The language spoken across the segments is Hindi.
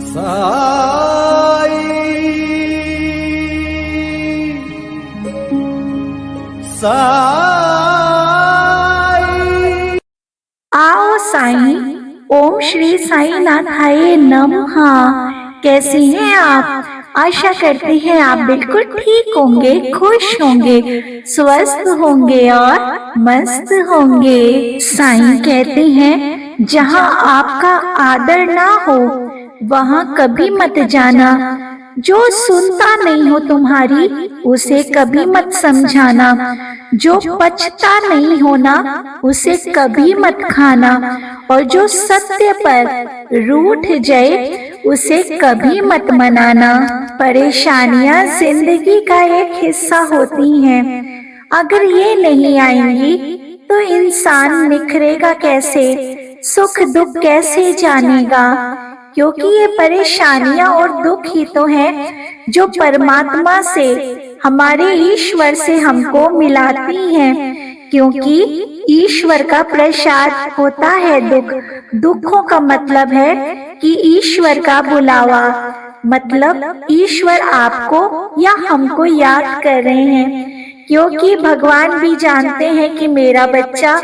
साई साई। आओ साईं, ओम श्री साईनाथाय नमः। कैसे हैं आप? आशा करते हैं आप बिल्कुल ठीक होंगे, खुश होंगे, स्वस्थ होंगे और मस्त होंगे। साईं कहते हैं, जहाँ आपका आदर ना हो वहाँ कभी मत जाना। जो सुनता नहीं हो तुम्हारी उसे कभी मत समझाना। जो पचता नहीं होना उसे कभी मत खाना। और जो सत्य पर रूठ जाए उसे कभी मत मनाना। परेशानियां जिंदगी का एक हिस्सा होती हैं। अगर ये नहीं आएंगी तो इंसान निखरेगा कैसे, सुख दुख कैसे जानेगा? क्योंकि ये परेशानियां और दुख ही तो हैं जो परमात्मा से, हमारे ईश्वर से हमको मिलाती हैं। क्योंकि ईश्वर का प्रसाद होता है दुख। दुखों का मतलब है कि ईश्वर का बुलावा, मतलब ईश्वर आपको या हमको याद कर रहे हैं। क्योंकि भगवान भी जानते हैं कि मेरा बच्चा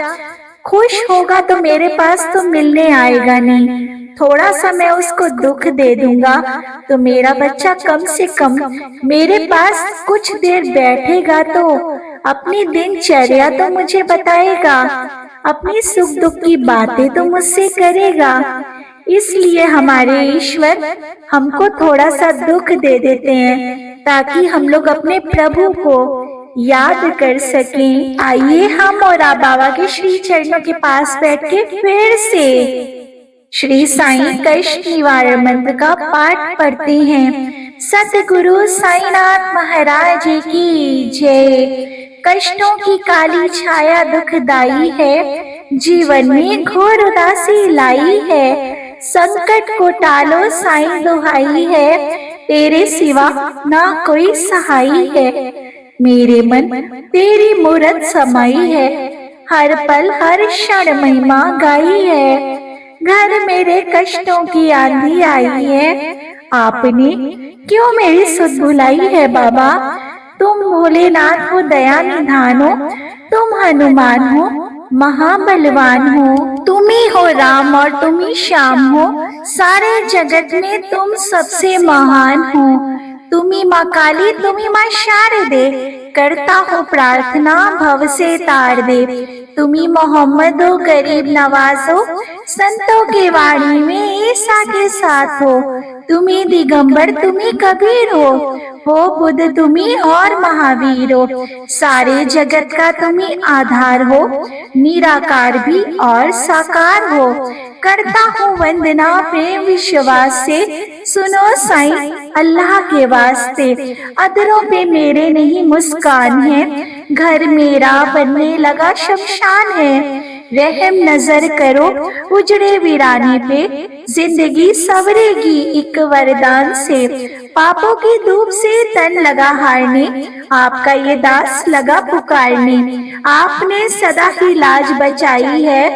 खुश होगा तो मेरे पास तो मिलने आएगा नहीं। थोड़ा सा मैं उसको दुख दे दूंगा तो मेरा बच्चा कम से कम मेरे पास कुछ देर बैठेगा, तो अपनी दिनचर्या तो मुझे बताएगा, अपनी सुख दुख की बातें तो मुझसे करेगा। इसलिए हमारे ईश्वर हमको थोड़ा सा दुख दे देते हैं ताकि हम लोग अपने प्रभु को याद कर सकें। आइए हम और आप बाबा के श्री चरणों के पास बैठ के फिर से श्री साईं कष्ट निवारण मंत्र का पाठ पढ़ते हैं। सतगुरु साईनाथ महाराज की जय। कष्टों की काली छाया दुखदाई है, जीवन में घोर उदासी लाई है। संकट को टालो साईं दुहाई है, तेरे सिवा ना कोई सहाई है। मेरे मन तेरी मूरत समाई है, हर पल हर क्षण महिमा गाई है। घर मेरे कष्टों की आंधी आई है, आपने क्यों मेरी सुध भुलाई है बाबा। तुम भोलेनाथ हो दया निधान हो, तुम हनुमान हो महाबलवान हो। तुम ही हो राम और तुम ही श्याम हो, सारे जगत में तुम सबसे महान हो। तुम ही माँ काली, तुम ही माँ शारदे, करता हो प्रार्थना भव से तार दे। तुम ही मोहम्मद हो गरीब नवाज हो, संतों के वाणी में ईसा के साथ हो। तुम ही दिगंबर तुम ही कबीर हो बुद्ध तुम ही और महावीर हो। सारे जगत का तुम ही आधार हो, निराकार भी और साकार हो। करता हूँ वंदना प्रेम विश्वास से, सुनो साईं अल्लाह के वास्ते। अधरों पे मेरे नहीं मुस्कान है, घर मेरा बनने लगा शमशान है। रहम नजर करो उजड़े वीराने पे, जिंदगी सवरेगी एक वरदान से। पापों की धूप से तन लगा हारने, आपका ये दास लगा पुकारने। आपने सदा ही लाज बचाई है,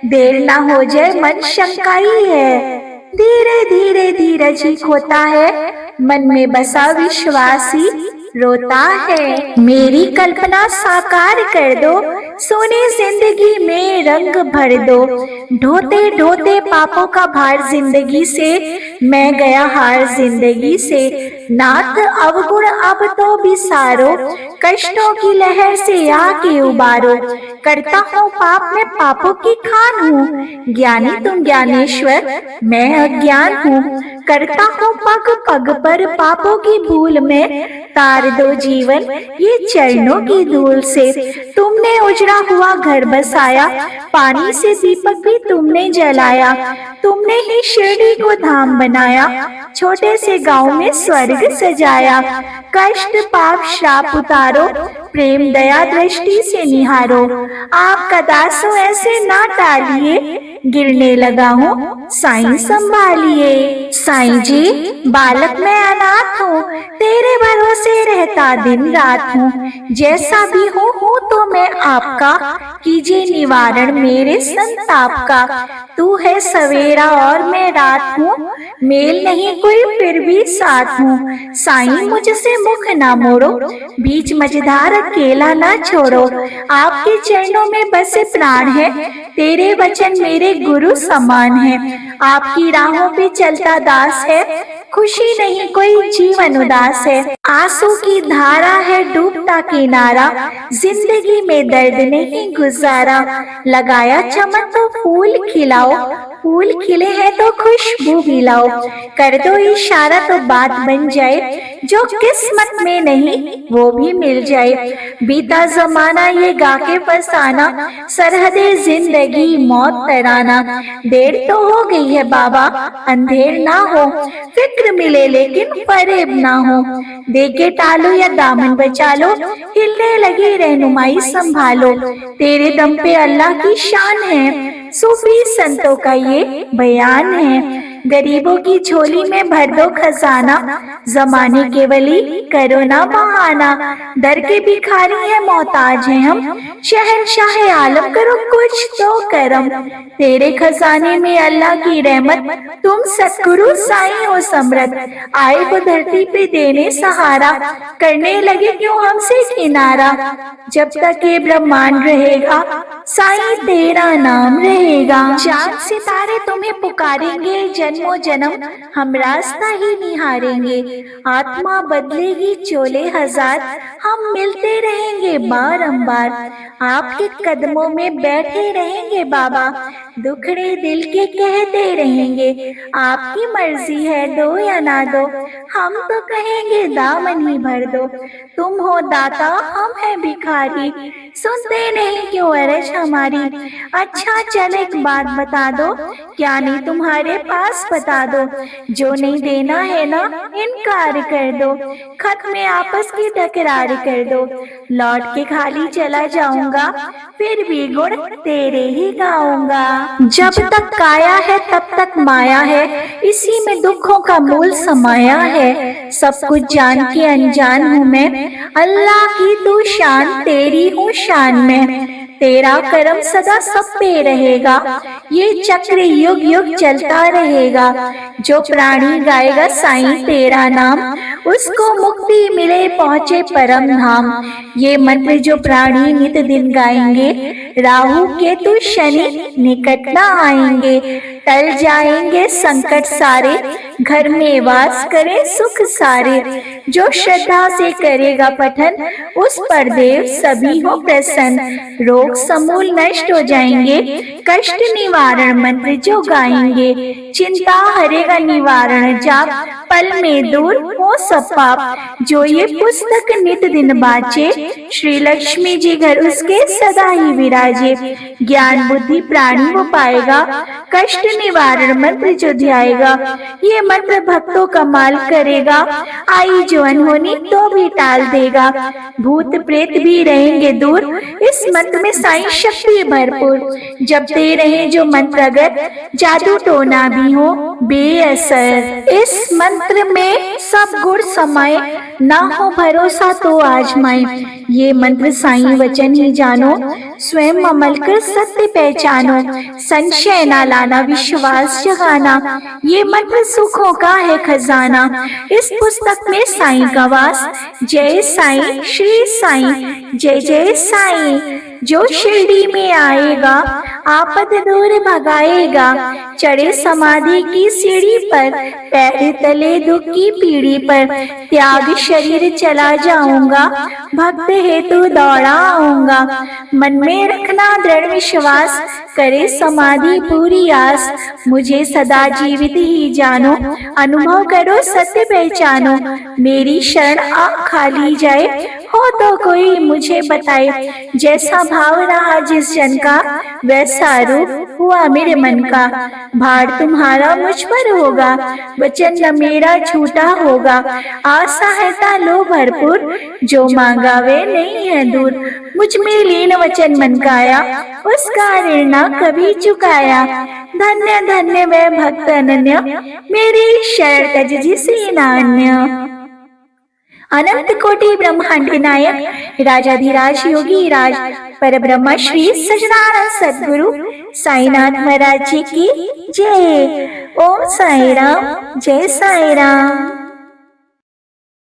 देर ना हो जाए मन शंकाई है। धीरे धीरे धीरज ही खोता है, मन में बसा विश्वासी रोता है। मेरी कल्पना साकार कर दो, सोने जिंदगी में रंग भर दो। ढोते ढोते पापों का भार जिंदगी से, मैं गया हार जिंदगी से। नाथ अवगुण अब तो बिसारो, कष्टों की लहर से आके उबारो। करता हूँ पाप में पापों की खान हूँ, ज्ञानी तुम ज्ञानेश्वर मैं अज्ञान हूँ। करता हूँ पग पग पर पापों की भूल में, तार दो जीवन ये चरणों की धूल से। तुमने उजड़ा हुआ घर बसाया, पानी से दीपक भी तुमने जलाया। तुमने ही शिरडी को धाम बनाया, छोटे से गांव में स्वर्ग सजाया। कष्ट पाप श्राप उतारो, प्रेम दया दृष्टि से निहारो। आपका दासो ऐसे ना टालिए, गिरने लगा हूँ साईं संभालिए। साईं जी बालक मैं अनाथ हूँ, तेरे भरोसे रहता दिन रात हूँ। जैसा भी हूँ तो मैं आपका आपका, कीजिए निवारण मेरे संताप का। तू है सवेरा और मैं रात हूँ, मेल नहीं कोई फिर भी साथ हूँ। साईं मुझसे मुख ना मोड़ो, बीच मझधार अकेला ना छोड़ो। आपके चरणों में बसे प्राण है, तेरे वचन मेरे गुरु समान है। आपकी राहों पे चलता दास है, खुशी नहीं कोई जीवन उदास है। आंसू की धारा है डूबता किनारा, जिंदगी में दर्द नहीं गुजारा। लगाया चमन तो फूल खिलाओ, फूल खिले हैं तो खुशबू मिलाओ। कर दो इशारा तो बात बन जाए, जो किस्मत में नहीं वो भी मिल जाए। बीता जमाना ये गा के फसाना, सरहदे जिंदगी मौत तराना। देर तो हो गई है बाबा, अंधेर ना हो, फिक्र मिले लेकिन फरेब ना हो। देके टालो या दामन बचा लो, हिलने लगी रहनुमाई संभालो। तेरे दम पे अल्लाह की शान है, सूफी संतों का ये बयान है। गरीबों की झोली में भर दो खजाना, जमाने के वली करो ना बहाना। दर के भिखारी है मोहताज हैं हम, शहंशाह आलम करो कुछ तो करम। तेरे खजाने में अल्लाह की रहमत, तुम सतगुरु साईं हो समृद्ध। आए हो धरती पे देने सहारा, करने लगे क्यों हमसे किनारा। जब तक ये ब्रह्मांड रहेगा, साईं तेरा नाम रहेगा। चांद सितारे तुम्हें पुकारेंगे जन्मों जन्म, हम रास्ता ही निहारेंगे। आत्मा बदलेगी चोले हजार, हम मिलते रहेंगे बारंबार। आपके कदमों में बैठे रहेंगे बाबा, दुखड़े दिल के कहते रहेंगे। आपकी मर्जी है दो या ना दो, हम तो कहेंगे दामन ही भर दो। तुम हो दाता हम हैं भिखारी, सुनते नहीं क्यों अरज हमारी। अच्छा चल एक बात बता दो, क्या नहीं तुम्हारे पास बता दो। जो नहीं देना है ना इनकार कर दो, खत में आपस की तकरार कर दो। लौट के खाली चला जाऊंगा, फिर भी गुण तेरे ही गाऊंगा। जब तक काया है तब तक माया है, इसी में दुखों का मूल समाया है। सब कुछ जान के अनजान हूँ मैं, अल्लाह की तू शान तेरी हूँ शान में। तेरा करम सदा सब पे रहेगा, ये चक्र युग युग चलता रहेगा। जो प्राणी गाएगा साईं तेरा नाम, उसको मुक्ति मिले पहुँचे परम धाम। ये मंत्र जो प्राणी नित दिन गाएंगे, राहु केतु शनि निकट न आएंगे। टल जाएंगे संकट सारे, घर में वास करे सुख सारे। जो श्रद्धा से करेगा पठन, उस पर देव सभी हो प्रसन्न। रोग समूल नष्ट हो जाएंगे, कष्ट निवारण मंत्र जो गाएंगे। चिंता हरेगा निवारण जाप, पल में दूर हो सब पाप। जो ये पुस्तक नित दिन बाचे, श्री लक्ष्मी जी घर उसके सदा ही विराजे। ज्ञान बुद्धि प्राणी वो पाएगा, कष्ट निवारण मंत्र जो ध्याएगा। ये मंत्र भक्तों का माल करेगा, आई जो अनहोनी तो भी टाल देगा। भूत प्रेत भी रहेंगे दूर, इस मंत्र में साईं शक्ति भरपूर। जपते रहे जो मंत्र अगर, जादू टोना भी हो बेअसर। इस मंत्र में सब गुण समाये, ना हो भरोसा तो आजमाए। ये मंत्र साईं वचन ही जानो, स्वयं अमल कर सत्य पहचानो। संशय ना लाना विश्वास जगाना, ये मंत्र सुखों का है खजाना। इस पुस्तक में साईं का वास, जय साईं श्री साईं जय जय साईं। जो शिरडी में आएगा आपद दूर भगाएगा। चढ़े समाधि की सीढ़ी पर, पैर तले दुख की पीढ़ी पर। त्याग शरीर चला जाऊंगा, भक्त हेतु दौड़ा आऊंगा। मन में रखना दृढ़ विश्वास, करे समाधि पूरी आस। मुझे सदा जीवित ही जानो, अनुभव करो सत्य पहचानो। मेरी शरण आ खाली जाए, हो तो कोई मुझे बताए। जैसा भाव रहा जिस जन का, वैसा रूप हुआ मेरे मन का। भार तुम्हारा मुझ पर होगा, वचन न मेरा झूठा होगा। आशा है लो भरपूर, जो मांगा वे नहीं है दूर। मुझ में लीन वचन मन काया, उसका ऋण न कभी चुकाया। धन्य धन्य वह भक्त अनन्य, मेरी शरण तज जिसे नान्य। अनंत कोटि ब्रह्मांड नायक राजाधिराज योगी राज परब्रह्म श्री सच्चिदानंद सद्गुरु साईनाथ महाराज जी की जय। ओम साई राम, जय साई राम।